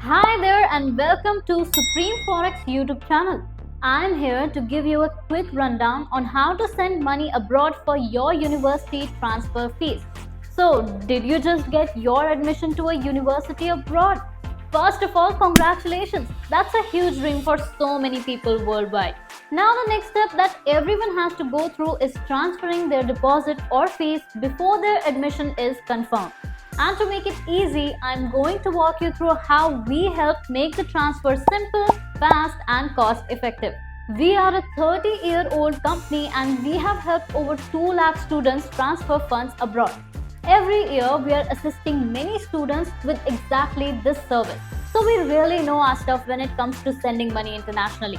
Hi there and welcome to Supreme Forex YouTube channel. I am here to give you a quick rundown on how to send money abroad for your university transfer fees. So, did you just get your admission to a university abroad? First of all, congratulations! That's a huge dream for so many people worldwide. Now, the next step that everyone has to go through is transferring their deposit or fees before their admission is confirmed. And to make it easy, I'm going to walk you through how we help make the transfer simple, fast, and cost effective. We are a 30-year-old company and we have helped over 2 lakh students transfer funds abroad. Every year, we are assisting many students with exactly this service. So we really know our stuff when it comes to sending money internationally.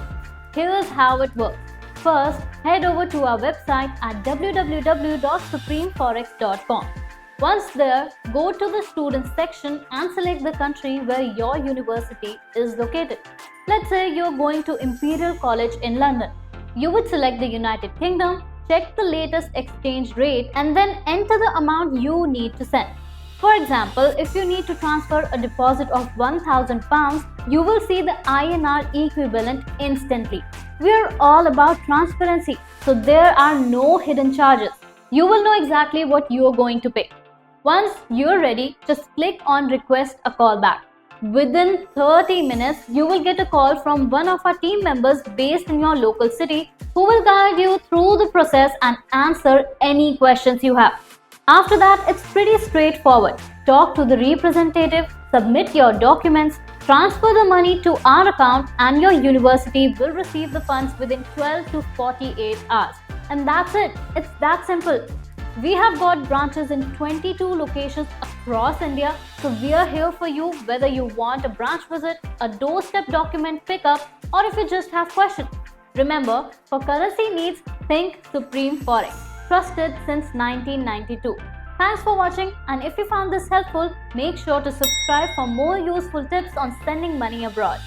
Here's how it works. First, head over to our website at www.supremeforex.com. Once there, go to the Students section and select the country where your university is located. Let's say you're going to Imperial College in London. You would select the United Kingdom, check the latest exchange rate, and then enter the amount you need to send. For example, if you need to transfer a deposit of £1,000, you will see the INR equivalent instantly. We are all about transparency, so there are no hidden charges. You will know exactly what you are going to pay. Once you're ready, just click on Request a Callback. Within 30 minutes, you will get a call from one of our team members based in your local city who will guide you through the process and answer any questions you have. After that, it's pretty straightforward. Talk to the representative, submit your documents, transfer the money to our account, and your university will receive the funds within 12 to 48 hours. And that's it. It's that simple. We have got branches in 22 locations across India, so we are here for you whether you want a branch visit, a doorstep document pickup, or if you just have questions. Remember, for currency needs, think Supreme Forex, trusted since 1992. Thanks for watching, and if you found this helpful, make sure to subscribe for more useful tips on sending money abroad.